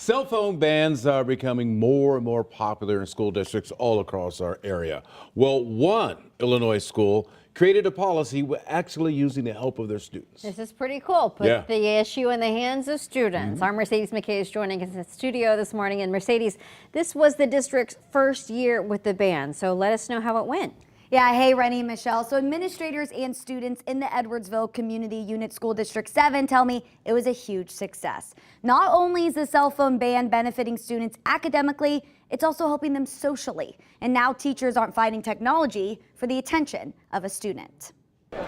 Cell phone bans are becoming more and more popular in school districts all across our area. Well, one Illinois school created a policy with actually using the help of their students. This is pretty cool. Put the issue in the hands of students. Our Mercedes McKay is joining us in the studio this morning. And Mercedes, this was the district's first year with the ban, so let us know how it went. Yeah, hey, Rennie and Michelle. So administrators and students in the Edwardsville Community Unit School District 7 tell me it was a huge success. Not only is the cell phone ban benefiting students academically, it's also helping them socially. And now teachers aren't fighting technology for the attention of a student. The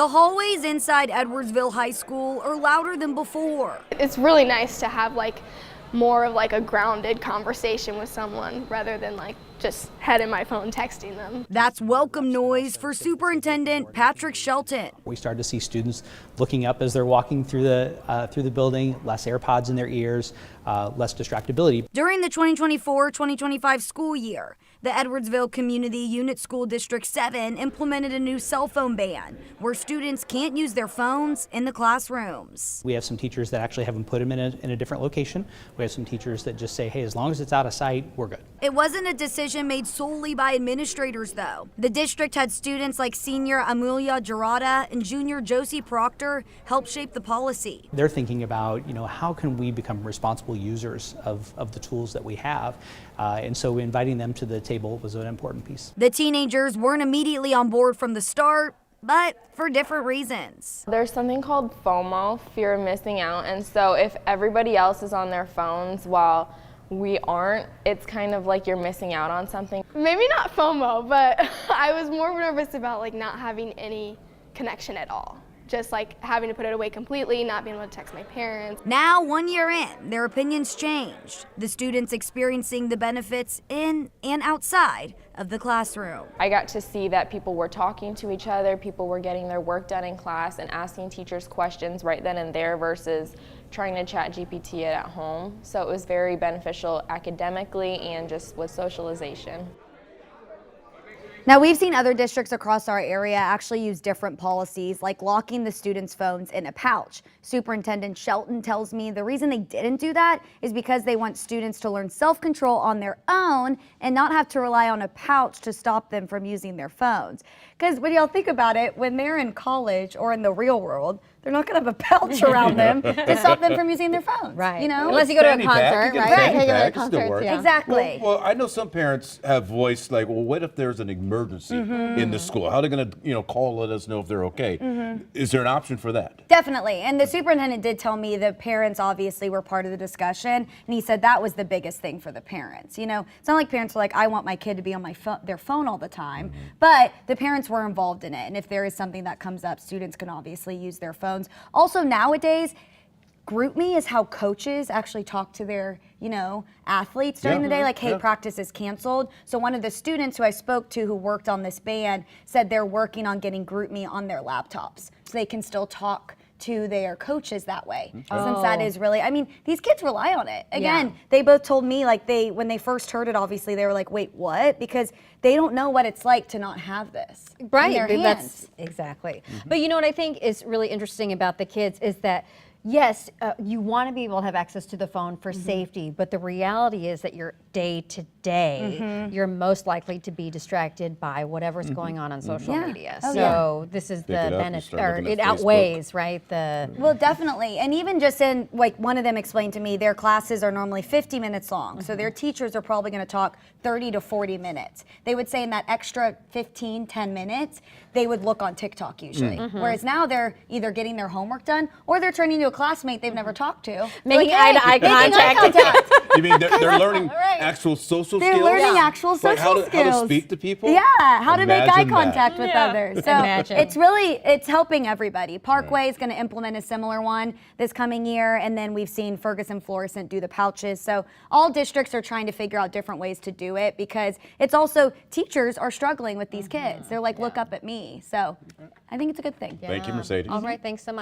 hallways inside Edwardsville High School are louder than before. It's really nice to have more of a grounded conversation with someone rather than just head in my phone texting them. That's welcome noise for Superintendent Patrick Shelton. We started to see students looking up as they're walking through the building, less AirPods in their ears, less distractibility. During the 2024-2025 school year, the Edwardsville Community Unit School District 7 implemented a new cell phone ban where students can't use their phones in the classrooms. We have some teachers that actually have them put them in a different location. We have some teachers that just say, hey, as long as it's out of sight, we're good. It wasn't a decision made solely by administrators, though. The district had students like senior Amelia Gerada and junior Josie Proctor help shape the policy. They're thinking about, how can we become responsible users of the tools that we have? And so inviting them to the table was an important piece. The teenagers weren't immediately on board from the start, but for different reasons. There's something called FOMO, fear of missing out, and so if everybody else is on their phones while we aren't, it's kind of like you're missing out on something. Maybe not FOMO, but I was more nervous about not having any connection at all. Just having to put it away completely, not being able to text my parents. Now, 1 year in, their opinions changed. The students experiencing the benefits in and outside of the classroom. I got to see that people were talking to each other, people were getting their work done in class and asking teachers questions right then and there versus trying to chat GPT it at home. So it was very beneficial academically and just with socialization. Now, we've seen other districts across our area actually use different policies, like locking the students' phones in a pouch. Superintendent Shelton tells me the reason they didn't do that is because they want students to learn self-control on their own and not have to rely on a pouch to stop them from using their phones. Because when y'all think about it, when they're in college or in the real world, they're not going to have a pouch around them to stop them from using their phones. Right. Unless you go to a concert, right? You You go to a can still concert, work. yeah. Exactly. Well, I know some parents have voiced well, what if there's an emergency in the school? How are they going to, call, let us know if they're okay? Is there an option for that? Definitely. And the superintendent did tell me the parents obviously were part of the discussion. And he said that was the biggest thing for the parents. It's not like parents are like, I want my kid to be on their phone all the time. But the parents were involved in it. And if there is something that comes up, students can obviously use their phones. Also, nowadays, GroupMe is how coaches actually talk to their, athletes during the day, like, hey, practice is canceled. So one of the students who I spoke to who worked on this ban said they're working on getting GroupMe on their laptops so they can still talk to their coaches that way. Since that is really, these kids rely on it. Again, they both told me when they first heard it, obviously they were like, wait, what? Because they don't know what it's like to not have this in their hands. Exactly. But you know what I think is really interesting about the kids is that yes, you want to be able to have access to the phone for safety, but the reality is that your day to day, you're most likely to be distracted by whatever's going on social media. So this is the benefit, or it outweighs, right? Well, definitely. And even just in, one of them explained to me, their classes are normally 50 minutes long. So their teachers are probably going to talk 30 to 40 minutes. They would say in that extra 15, 10 minutes, they would look on TikTok usually. Whereas now they're either getting their homework done or they're turning to a classmate they've never talked to. Making eye contact. You mean they're learning actual social skills? They're learning actual social skills. How to speak to people? Yeah, how to make eye Imagine contact with others. So Imagine. it's helping everybody. Parkway is going to implement a similar one this coming year, and then we've seen Ferguson Florissant do the pouches. So all districts are trying to figure out different ways to do it because it's also teachers are struggling with these kids. They're like, look up at me. So I think it's a good thing. Thank you, Mercedes. All right, thanks so much.